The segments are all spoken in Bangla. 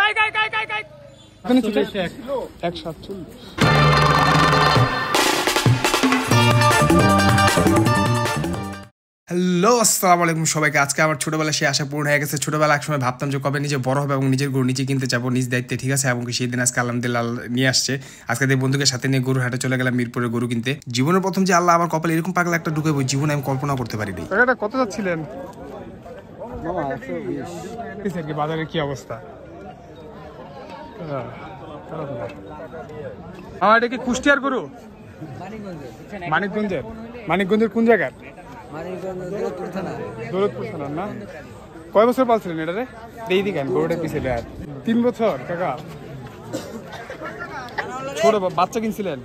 হ্যালো আসসালামু আলাইকুম সবাইকে। আজকে আমার ছোটবেলা সেই আশা পূর্ণ হয়ে গেছে। ছোটবেলা এক সময় ভাবতাম যে কবে নিজে বড় হবে এবং নিজের গরু নিজে কিনতে যাবো নিজ দায়িত্বে, ঠিক আছে। এবং সেই দিন আজকে আলহামদুলিল্লাহ নিয়ে আসছে। আজকে এই বন্ধুকে সাথে নিয়ে গরু হাটে চলে গেলাম মিরপুরে গরু কিনতে। জীবনের প্রথম যে আল্লাহ আমার কপালে এরকম পাগলা একটা ঢুকাবো জীবনে আমি কল্পনা করতে পারিনি। কত যাচ্ছিলেন বাজারের কি অবস্থা? আমার এটা কি কুষ্টিয়ার গরু? মানিকগঞ্জের কোন জায়গার? দৌলতপুর থানার না? কয় বছর পালছিলেন এটারে? এই দিকেন গরুটার পিছিয়ে 3 বছর। কাকা ছোট বাচ্চা কিনছিলেন?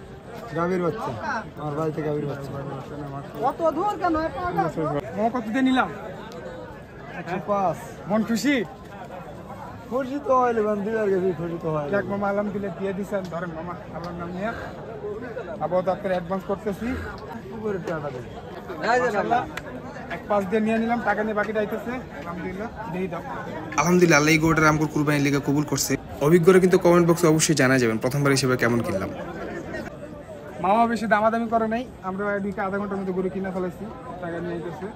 গাভীর বাচ্চা, আমার বাড়িতে গাভীর বাচ্চা। কত দিয়ে নিলাম? 105। মন খুশি? খুশি তো হইলে দিদার গেছি, খুশি তো হয়। দেখ মামা আলহামদুলিল্লাহ দিয়ে দিচ্ছেন। ধরেন মামা আল্লাহর নাম নিয়ে আপাতত আপনার অ্যাডভান্স করতেছি। উপরে টাকা দেবে। 1.5 দিয়ে নিয়ে নিলাম, টাকা নিয়ে বাকিটা আইতেছে। আলহামদুলিল্লাহ দিয়ে দাও। আলহামদুলিল্লাহ আল্লাহ এই গরুটার আমগুর কুরবানির লিগে কবুল করছে। অভিজ্ঞরা কিন্তু কমেন্ট বক্সে অবশ্যই জানা যাবেন প্রথমবার হিসেবে কেমন কিনলাম। মামা বেশি দামাদামি করে নাই, আমরা এদিকে আধা ঘন্টার মধ্যে গরু কিনে ফেলেছি, টাকা নিয়ে যেতেছে।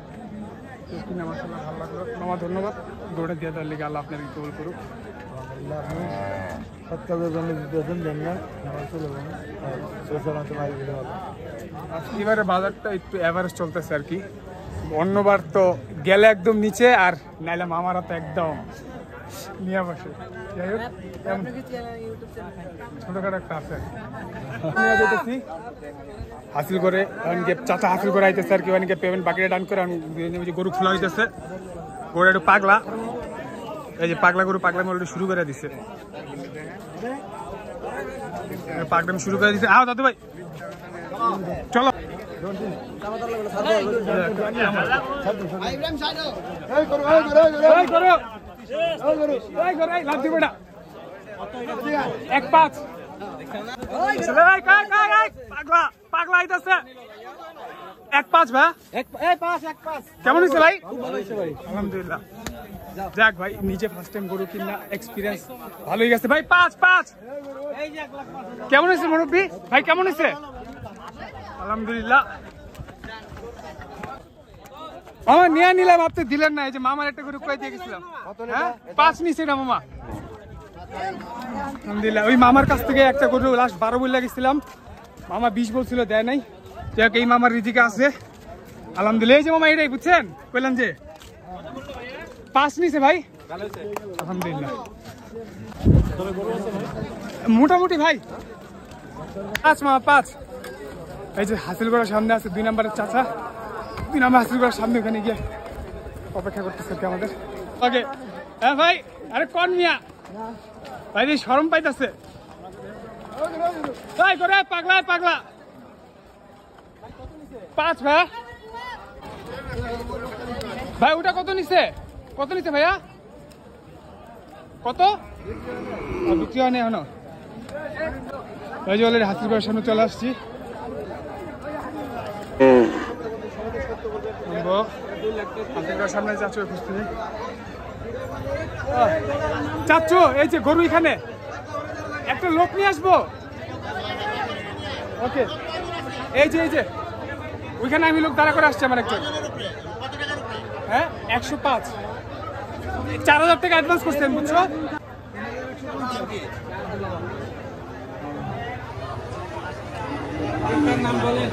কিনে মাশাআল্লাহ ভালো লাগলো। মামা ধন্যবাদ, গরুটা দিয়ে দেওয়ার লিগে আল্লাহ আপনার কবুল করুক। এবারে বাজারটা একটু এভারেজ চলতেছে আর কি। অন্যবার তো গেলে একদম নিচে, আর নাইলে মামারা তো একদম নিয়ে বসে। যাই হোক ছোটখাটো একটা আছে হাসিল করে চাচা হাসিল করে আইতেছে আর কি। অনেকে পেমেন্ট বাকিটা ডান করে গরু খোলা হইতেছে। গরু একটু পাগলা, এই যে পাগলা গরু, পাগলা গরু শুরু করে দিচ্ছে, পাগলামি শুরু করে দিচ্ছে। আও দাদু ভাই চলো। কেমন হয়েছে ভাই? আলহামদুলিল্লাহ। যাক ভাই, নিজে ফার্স্ট টাইম গরু কিনা এক্সপিরিয়েন্স ভালোই গেছে ভাই। 5 কেমন হয়েছে মুরব্বি ভাই? কেমন হয়েছে? আলহামদুলিল্লাহ। মামা নিয়ে নিলাম, আপনি দিলেন না। এই যে মামার একটা গরু কয়ে দিয়ে গেছিলাম। হ্যাঁ 5 নিছে না মামা? আলহামদুলিল্লাহ। ওই মামার কাছ থেকে একটা গরু লাস্ট 12 বলে গেছিলাম, মামা 20 বলছিল, দেয় নাই। যাক এই মামার রিজিকে আছে আলহামদুলিল্লাহ। এই যে মামা এটাই বুঝছেন, কইলাম যে 5 নিছে ভাই, আলহামদুলিল্লাহ। মোটামুটি ভাই 5 মামা 5। এই যে হাসিল করার সামনে আছে 2 নম্বরের চাচা, 2 নম্বর হাসিল করার সামনে, ওখানে গিয়ে অপেক্ষা করতেছে কি আমাদের। ওকে হ্যাঁ ভাই, আরে কোন মিয়া ভাই শরম পাইতেছে পাগলা পাগলা। 5 ভাই। ভাই ওটা কত নিছে? কত নিছে ভাইয়া? কত বিক্রি হয়নি এখনো? এই যে অলরেডি হাসিল করার সামনে চলে আসছি। সামনে চাচু খুঁজতে, চাচু এই যে গরু, এখানে একটা লোক নিয়ে আসবো। ওকে এই যে ওইখানে আমি লোক দাঁড়া করে আসছি আমার একজন। হ্যাঁ 105। 4000 টাকা অ্যাডভান্স করছেন বুঝছো? নাম বলেন।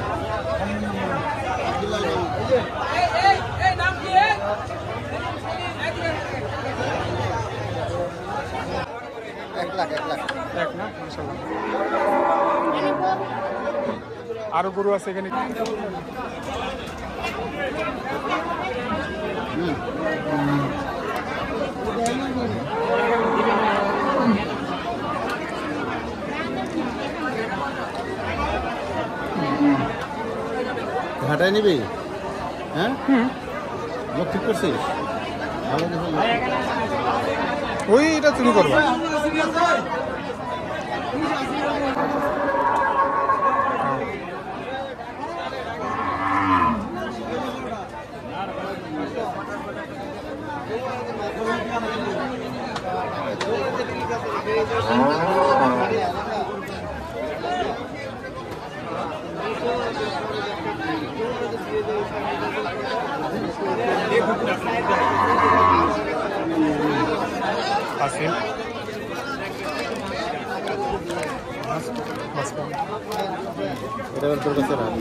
আরো গরু আছে এখানে। ঘাটায় নিবি? হ্যাঁ লোক ঠিক করছিস? ওই এটা শুরু করবো। হাসিল এটা তোর কাছে রাখ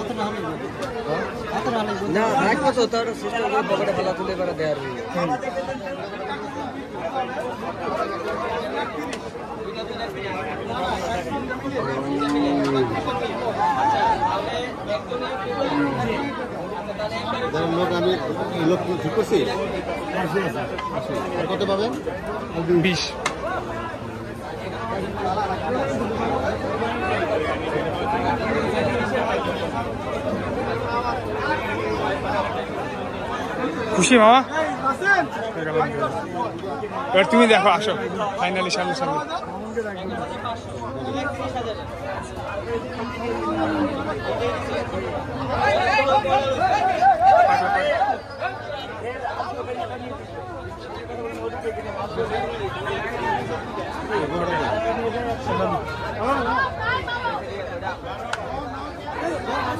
7.5 না রাখবো তো তার সিস্টেম করে পকেটে ফেলা তুলে করে দেয়ার লোক আমি লোক ঠিক করছি কত পাবেন 20 খুশি মামা এবার তুমি দেখো আসো ফাইনালি সামনে সামনে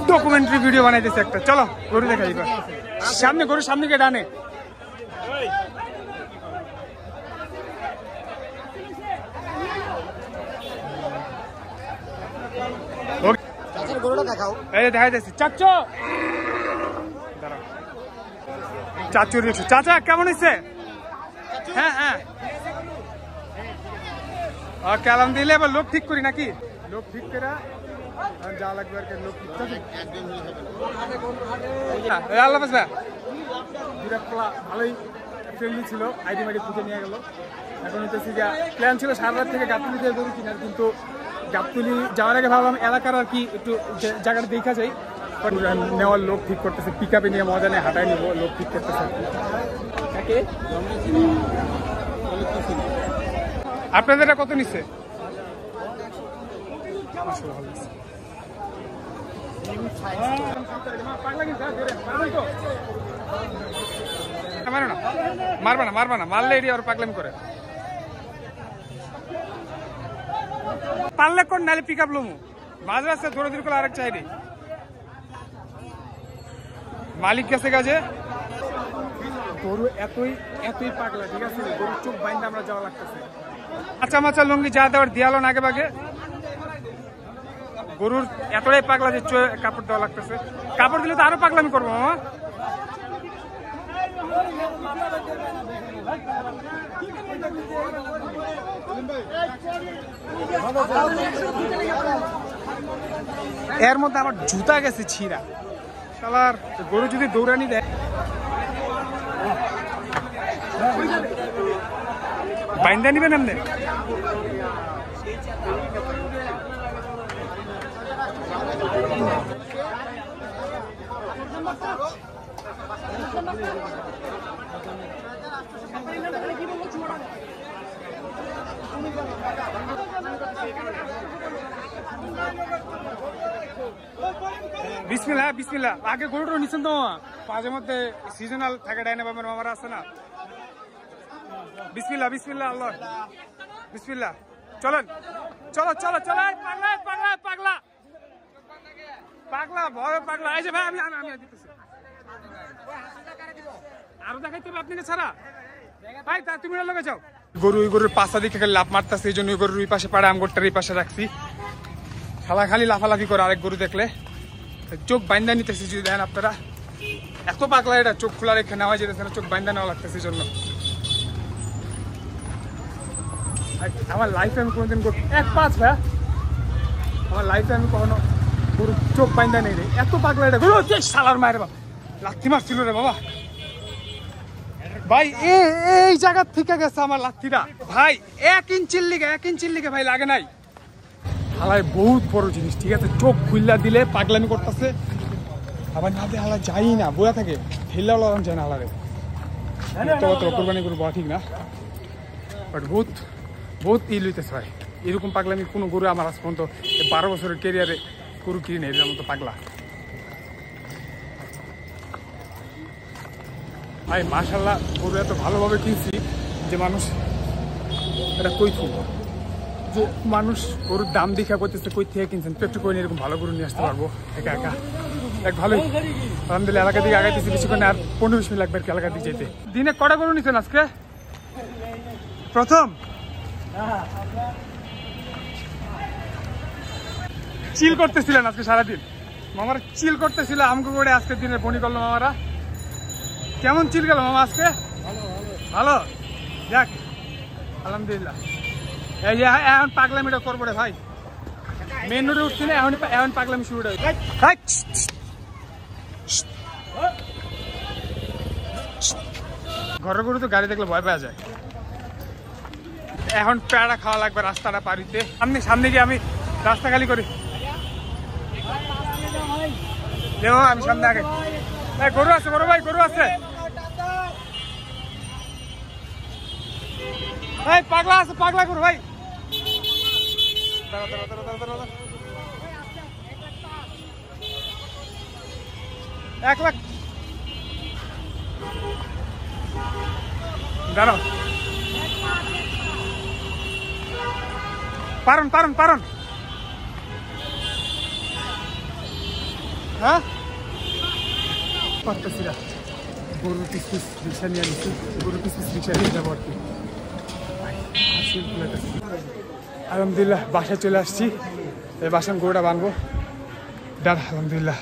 ডকুমেন্টারি ভিডিও বানাইতেছে একটা চলো গরু দেখাই এবার সামনে গরুর সামনে গিয়ে ডানে গরুটা দেখাও এই যে দেখাইতেছি চাচু চাচুর রিক্সা চাচা কেমন হয়েছে হ্যাঁ হ্যাঁ কালাম দিলে এবার লোক ঠিক করি নাকি লোক ঠিক করে যা লাগবে আর কি লোক ঠিক আল্লাহ বাসা ভালোই ফ্রেন্ডলি ছিল আইডি মাইডি খুঁজে নিয়ে গেল এখন হচ্ছে প্ল্যান ছিল সারা রাত থেকে গাবতলি দিয়ে গরু কিনার কিন্তু গাবতলি যাওয়ার আগে ভাবলাম এলাকার আর কি একটু জায়গাটা দেখা যায় নেওয়ার লোক ঠিক করতেছে পিক আপে নিয়ে মজা নিয়ে হাঁটাই নিবো লোক ঠিক করতেছে আপনাদের এটা কত নিচ্ছে মারবা না মারলে এটি আর পাগলামি করে পারলে কোন নালে পিক আপ লমু মাঝ রাস্তায় ধরে ধরে করে আরেক চাইনি মালিক গেছে কাজে গরু এতই পাগলা ঠিক আছে গরুর চোখ বাইন্দা আমরা যাওয়া লাগতেছে আচ্ছা মাচা লুঙ্গি যা দেওয়ার দিয়ালো না আগে বাগে গরুর এতটাই পাগলা যে কাপড় দেওয়া লাগতেছে কাপড় দিলে তো আরো পাগলামি করবো মামা এর মধ্যে আমার জুতা গেছে ছিঁড়া শালার গরু যদি দৌড়ানি দেয় বাইন্দা নিবেন এমনি বিসমিল্লাহ বিসমিল্লাহ আগে গরুটা নিচ্ছেন তো মাঝে মধ্যে সিজনাল থাকে ডাইনাবামের মামারা আছে না বিসমিল্লাহ বিসমিল্লাহ আল্লাহ বিসমিল্লাহ চলেন চলো চলো চলো পাগলা পাগলা পাগলা পাগলা ভয় পাগলা এই যে ভাই আমি আমি দিতেছি আরো দেখাইতে হবে আপনাকে ছাড়া ভাই তা তুমি লগে যাও গরু ওই গরুর পাশা দিকে লাভ মারতেছে এই জন্য ওই গরুর ওই পাশে পাড়ে আমগোটার এই পাশে রাখছি খালা খালি লাফালাফি করে আরেক গরু দেখলে চোখ বাইন্দা নিতেছি যদি দেন আপনারা এত পাগলা এটা চোখ খোলা রেখে নেওয়া যেতেছে না চোখ বাইন্দা নেওয়া লাগতেছে এই জন্য আমার লাইফে আমি কোনোদিন এক পাঁচ ভাই আমার লাইফে আমি কখনো গরু চোখ বাইন্দা নেই রে এত পাগলা এটা গরু সালার মায়ের বাবা লাথি মারছিল রে বাবা ভাই এই জায়গা থেকে গেছে আমার লাথিটা ভাই 1 ইঞ্চির লিগে ভাই লাগে নাই হালাই বহুত বড় জিনিস ঠিক আছে চোখ খুললা দিলে পাগলামি করতেছে আবার না দিয়ে হালা যাই না বয়া থাকে ঠেলা লাগানো যায় না হালারে কোরবানি গরু বলা ঠিক না বাট বহুত ইল হইতেছে ভাই এরকম পাগলামি কোনো গরু আমার আজ পর্যন্ত 12 বছরের কেরিয়ারে গরু কিনে নেই এর মতো পাগলা ভাই মাশাআল্লাহ গরু এত ভালোভাবে কিনছি যে মানুষ এটা কই থেকে, যে মানুষ গরুর দাম দেখা করতেছে কই থেকে কিনছেন, তো একটু করে এরকম ভালো গরু নিয়ে আসতে পারবো একা একা। এক ভালোই আলহামদুলিল্লাহ এলাকা দিকে আগাইতেছি, বেশিক্ষণ আর 15-20 মিনিট লাগবে আর কি এলাকা দিকে যেতে। দিনে কটা গরু নিচ্ছেন আজকে? প্রথম চিল করতেছিলেন আজকে সারাদিন, মামারা চিল করতেছিল আমগো করে আজকের দিনে বনি করলো মামারা। কেমন চিল গেল মামা আজকে? ভালো, যাক আলহামদুলিল্লাহ। এই যে এখন পাগলামিটা করবো রে ভাই, মেন রোডে উঠছি না এখন পাগলামি শুরু হয়ে ঘরের গরু তো গাড়ি দেখলে ভয় পাওয়া যায়। এখন প্যাড়া খাওয়া লাগবে রাস্তাটা পারিতে। সামনে গিয়ে আমি রাস্তা খালি করি, আমি সামনে আগে। গরু আছে বড় ভাই, গরু আছে, পাগলা আছে, পাগলা গরু ভাই। 1 লাখ দাঁড়াও, পারন হ্যাঁ পারতেছি না। গরুর পিস রিক্সা নিয়ে নিচ্ছি, গরুর পিস রিক্সা নিয়ে যাবো আর কি। আলহামদুলিল্লাহ বাসায় চলে আসছি, এই বাসায় গরুটা বানবো। দাঁড়া আলহামদুলিল্লাহ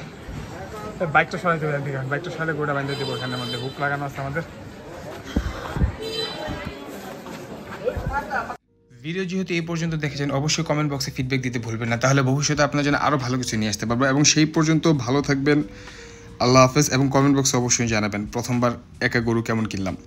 বাইকটা সরাই দেবো একদিকে, বাইকটা সরালে গরুটা বাঁধতে দেবো। এখানের মধ্যে হুক লাগানো আছে আমাদের। ভিডিও যেহেতু এই পর্যন্ত দেখেছেন, অবশ্যই কমেন্ট বক্সে ফিডব্যাক দিতে ভুলবেন না, তাহলে ভবিষ্যতে আপনার জন্য আরও ভালো কিছু নিয়ে আসতে পারবো। এবং সেই পর্যন্ত ভালো থাকবেন, আল্লাহ হাফেজ। এবং কমেন্ট বক্সে অবশ্যই জানাবেন প্রথমবার একা গরু কেমন কিনলাম।